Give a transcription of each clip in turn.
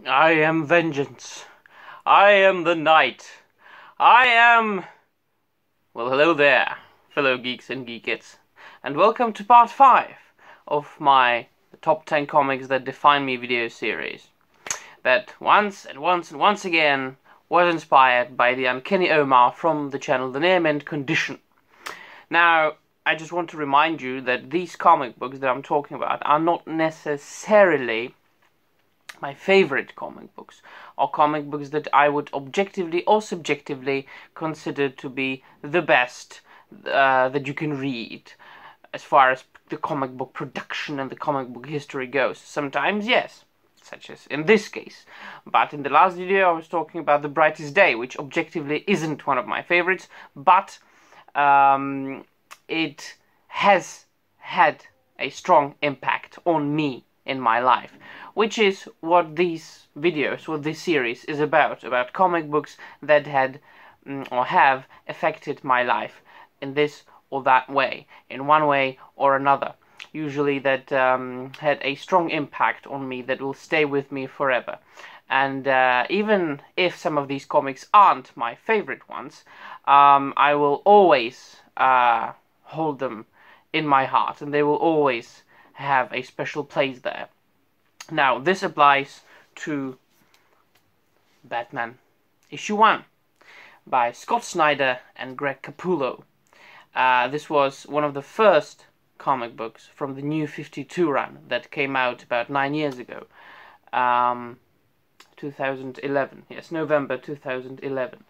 I am vengeance. I am the knight. I am... Well, hello there, fellow geeks and geekettes. And welcome to part 5 of my top 10 comics that define me video series. That once again was inspired by the uncanny Omar from the channel The Near Mint Condition. Now, I just want to remind you that these comic books that I'm talking about are not necessarily my favorite comic books, or comic books that I would objectively or subjectively consider to be the best that you can read as far as the comic book production and the comic book history goes. Sometimes yes, such as in this case, but in the last video I was talking about The Brightest Day, which objectively isn't one of my favorites, but it has had a strong impact on me in my life, which is what these videos, what this series is about comic books that had or have affected my life in this or that way, in one way or another. Usually that had a strong impact on me that will stay with me forever. And even if some of these comics aren't my favorite ones, I will always hold them in my heart, and they will always have a special place there. Now, this applies to Batman issue 1 by Scott Snyder and Greg Capullo. This was one of the first comic books from the New 52 run that came out about 9 years ago. 2011, yes, November 2011.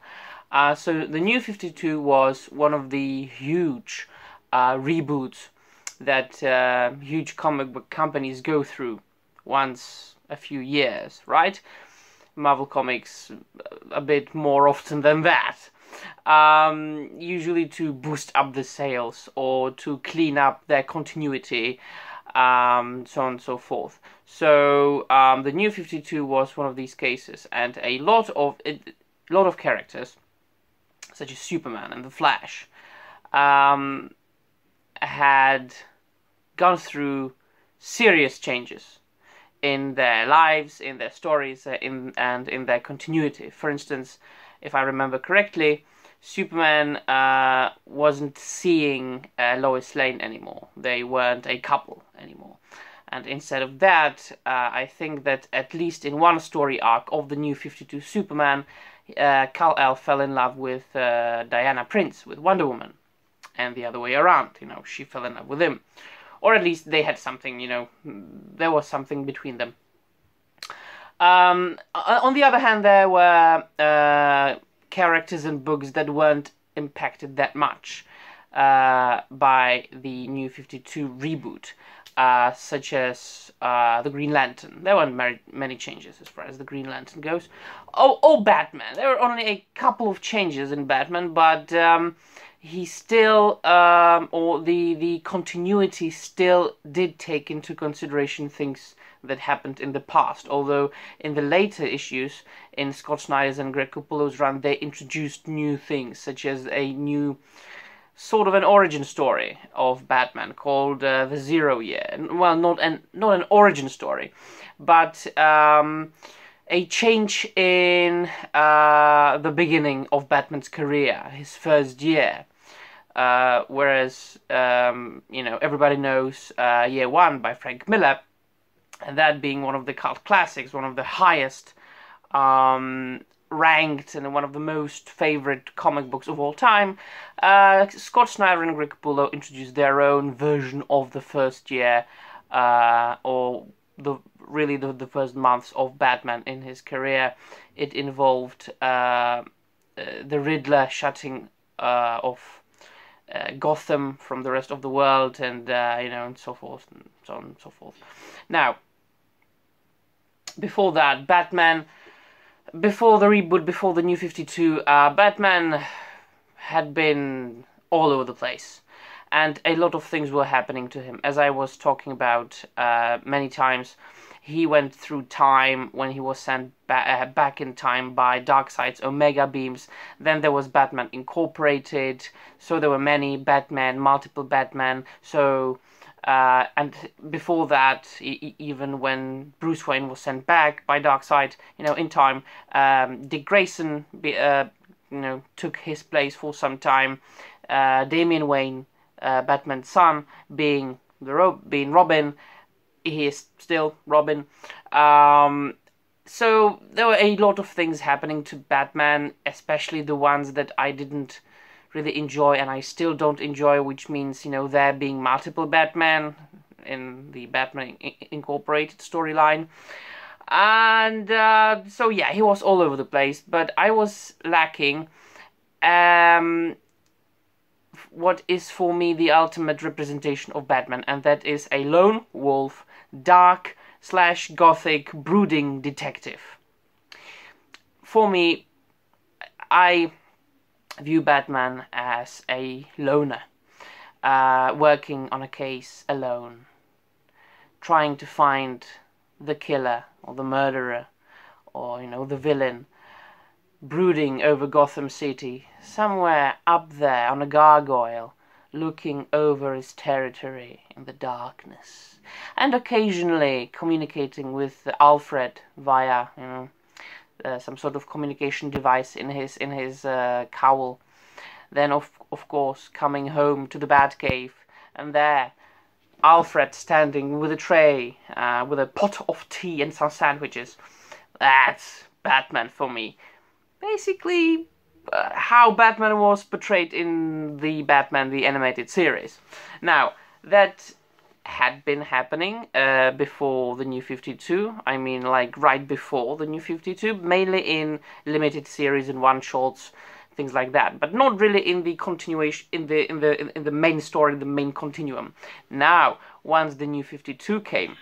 So the New 52 was one of the huge reboots that huge comic book companies go through once a few years, right? Marvel Comics a bit more often than that. Usually to boost up the sales or to clean up their continuity, so on and so forth. So the New 52 was one of these cases, and a lot of characters, such as Superman and the Flash, had gone through serious changes in their lives, in their stories, and in their continuity. For instance, if I remember correctly, Superman wasn't seeing Lois Lane anymore. They weren't a couple anymore. And instead of that, I think that at least in one story arc of the New 52 Superman, Kal-El fell in love with Diana Prince, with Wonder Woman. And the other way around, she fell in love with him. Or at least they had something, there was something between them. On the other hand, there were characters and books that weren't impacted that much by the New 52 reboot, such as the Green Lantern. There weren't many changes as far as the Green Lantern goes. Oh, Batman. There were only a couple of changes in Batman, but he still, or the continuity still did take into consideration things that happened in the past. Although in the later issues, in Scott Snyder's and Greg Capullo's run, they introduced new things, such as a new sort of an origin story of Batman called the 0 Year. Well, not an origin story, but a change in the beginning of Batman's career, his first year. Whereas, everybody knows Year 1 by Frank Miller, and that being one of the cult classics, one of the highest ranked and one of the most favorite comic books of all time. Scott Snyder and Greg Capullo introduced their own version of the first year, or the first months of Batman in his career. It involved the Riddler shutting off Gotham from the rest of the world, and and so forth, and so on and so forth. Now, before that, before the reboot, before the New 52, Batman had been all over the place, and a lot of things were happening to him. As I was talking about many times, he went through time when he was sent back in time by Darkseid's Omega beams. Then there was Batman Incorporated, so there were many Batman, multiple Batman, so And before that, even when Bruce Wayne was sent back by Darkseid, in time, Dick Grayson, took his place for some time. Damian Wayne, Batman's son, being Robin, he is still Robin. So there were a lot of things happening to Batman, especially the ones that I didn't really enjoy and I still don't enjoy, which means, there being multiple Batman in the Batman Incorporated storyline. And so yeah, he was all over the place, but I was lacking what is for me the ultimate representation of Batman, and that is a lone wolf, dark / gothic brooding detective. For me, I view Batman as a loner, working on a case alone, trying to find the killer or the murderer or, the villain, brooding over Gotham City, somewhere up there on a gargoyle, looking over his territory in the darkness, and occasionally communicating with Alfred via, some sort of communication device in his cowl. Then, of course, coming home to the Batcave, and there, Alfred standing with a tray, with a pot of tea and some sandwiches. That's Batman for me. Basically, how Batman was portrayed in the Batman the Animated Series. Now, that had been happening before the New 52. I mean, like right before the New 52, mainly in limited series and one-shots, things like that, but not really in the continuation, in the main story, the main continuum. Now, once the New 52 came,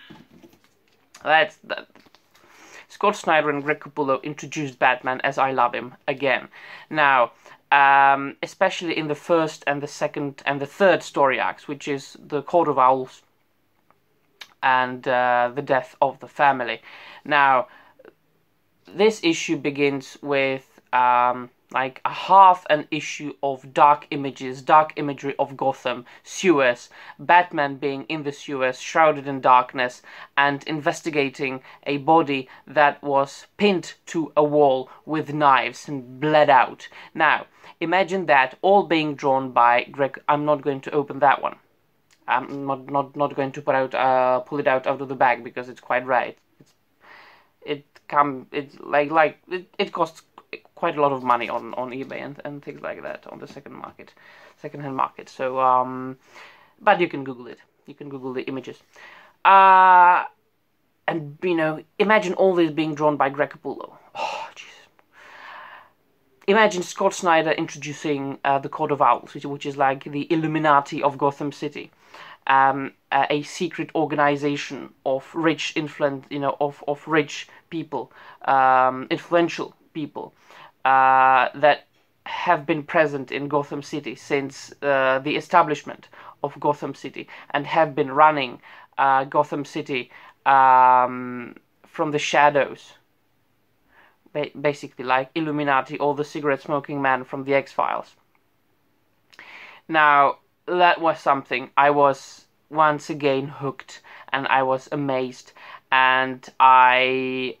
Scott Snyder and Greg Capullo introduced Batman as I Love Him again. Now, especially in the first and the second and the third story arcs, which is the Court of Owls and the death of the family. Now, this issue begins with like a half an issue of dark imagery of Gotham, sewers, Batman being in the sewers, shrouded in darkness, and investigating a body that was pinned to a wall with knives and bled out. Now, imagine that all being drawn by Greg. I'm not going to open that one. I'm not going to pull it out of the bag because it's quite rare. It costs quite a lot of money on eBay and things like that on the second-hand market. So, but you can Google it. You can Google the images. And imagine all this being drawn by Greg Capullo. Oh, jeez. Imagine Scott Snyder introducing the Court of Owls, which is like the Illuminati of Gotham City, a secret organization of rich of rich people, influential people that have been present in Gotham City since the establishment of Gotham City and have been running Gotham City from the shadows. Basically, like Illuminati or the cigarette-smoking man from the X-Files. Now, that was something. I was once again hooked, and I was amazed, and I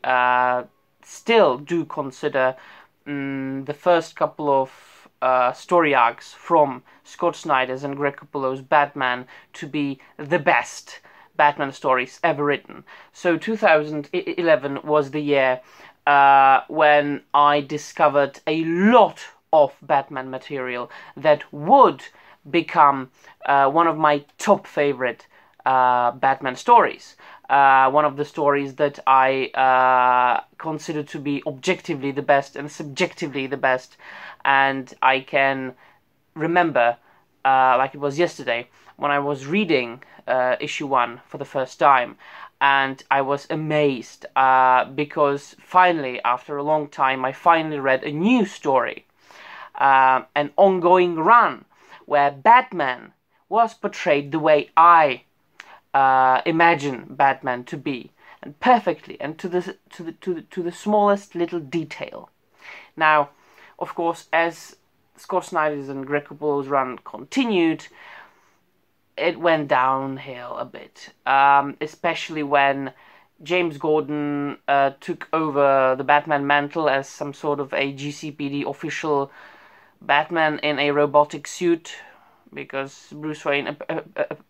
still do consider the first couple of story arcs from Scott Snyder's and Greg Capullo's Batman to be the best Batman stories ever written. So 2011 was the year when I discovered a lot of Batman material that would become one of my top favorite Batman stories. One of the stories that I consider to be objectively the best and subjectively the best. And I can remember, like it was yesterday, when I was reading issue 1 for the first time, and I was amazed because finally, after a long time, I finally read a new story, an ongoing run, where Batman was portrayed the way I imagine Batman to be, and perfectly, and to the smallest little detail. Now, of course, as Scott Snyder's and Greg Capullo's run continued, it went downhill a bit, especially when James Gordon took over the Batman mantle as some sort of a GCPD official Batman in a robotic suit, because Bruce Wayne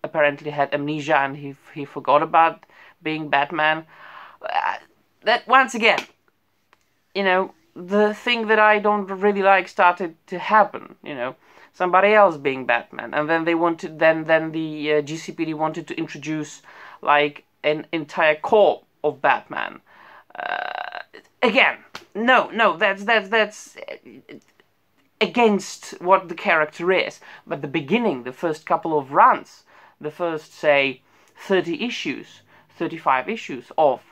apparently had amnesia and he forgot about being Batman. That, once again, you know, the thing that I don't really like started to happen, you know, somebody else being Batman, and then they wanted, then the GCPD wanted to introduce like an entire corps of Batman. Again, no, that's against what the character is. But the beginning, the first couple of runs, the first, say, 30 issues, 35 issues of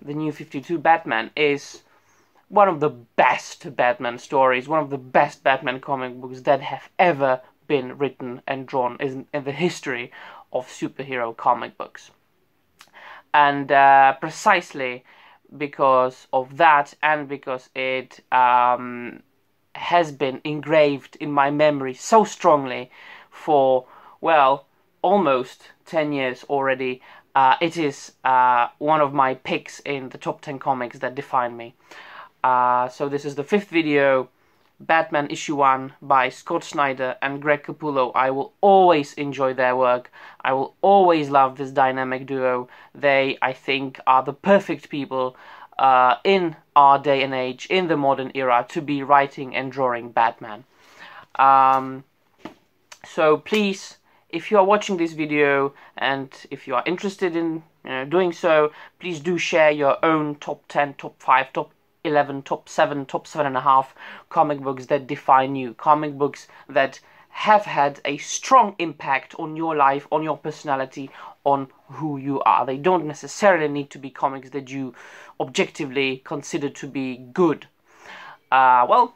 the New 52 Batman is one of the best Batman stories, one of the best Batman comic books that have ever been written and drawn in the history of superhero comic books. And precisely because of that, and because it has been engraved in my memory so strongly for, well, almost 10 years already, it is one of my picks in the top 10 comics that define me. So this is the 5th video, Batman issue 1 by Scott Snyder and Greg Capullo. I will always enjoy their work. I will always love this dynamic duo. They, I think, are the perfect people in our day and age, in the modern era, to be writing and drawing Batman. So please, if you are watching this video and if you are interested in doing so, please do share your own top 10, top 5, top 11, top 7, top 7.5 comic books that define you, comic books that have had a strong impact on your life, on your personality, on who you are. They don't necessarily need to be comics that you objectively consider to be good. Well,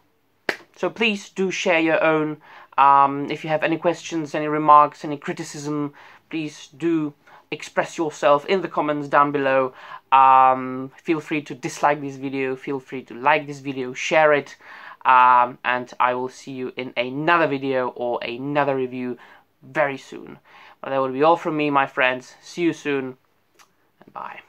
so please do share your own. If you have any questions, any remarks, any criticism, please do express yourself in the comments down below. Feel free to dislike this video, feel free to like this video, share it, and I will see you in another video or another review very soon. But that will be all from me, my friends. See you soon, and bye.